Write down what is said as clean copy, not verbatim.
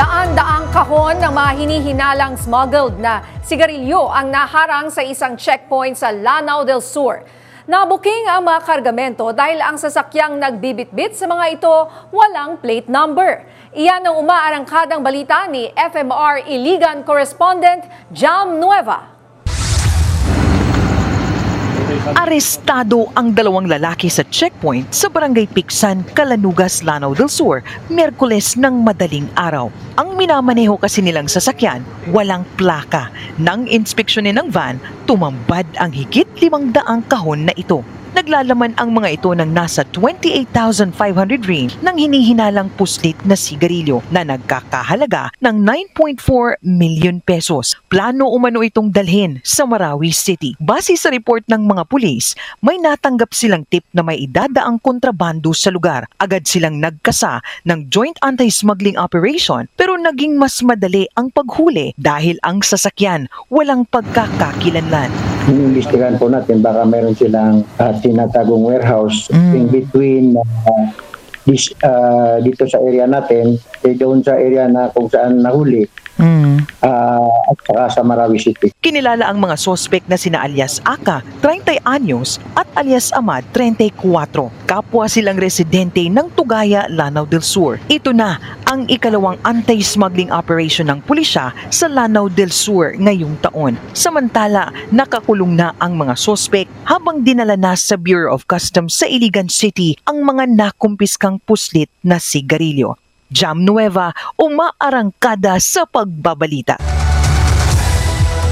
Daan-daang kahon ng mga hinihinalang smuggled na sigarilyo ang naharang sa isang checkpoint sa Lanao del Sur. Nabuking ang mga kargamento dahil ang sasakyang nagbibitbit sa mga ito walang plate number. Iyan ang umaarangkadang balita ni FMR Iligan correspondent Jam Nueva. Arestado ang dalawang lalaki sa checkpoint sa Barangay Piksan, Calanugas, Lanao del Sur, Miyerkules ng madaling araw. Ang minamaneho kasi nilang sasakyan, walang plaka. Nang inspeksyonin ng van, tumambad ang higit 500 kahon na ito. Naglalaman ang mga ito ng nasa 28,500 range ng hinihinalang puslit na sigarilyo na nagkakahalaga ng 9.4 million pesos. Plano umano itong dalhin sa Marawi City. Base sa report ng mga pulis, may natanggap silang tip na may idadaang kontrabando sa lugar. Agad silang nagkasa ng joint anti-smuggling operation pero naging mas madali ang paghuli dahil ang sasakyan walang pagkakakilanlan. Inimbestigahan po natin baka meron silang tinatagong warehouse in between dito sa area natin, doon sa area na kung saan nahuli at saka sa Marawi City. Kinilala ang mga sospek na sina alias Aka, 30 anyos at alias Amad, 34. Kapwa silang residente ng Tugaya, Lanao del Sur. Ito na ang ikalawang anti-smuggling operation ng pulisya sa Lanao del Sur ngayong taon. Samantala, nakakulong na ang mga sospek habang dinala na sa Bureau of Customs sa Iligan City ang mga nakumpiskang puslit na sigarilyo. Jam Nueva, umaarangkada sa pagbabalita.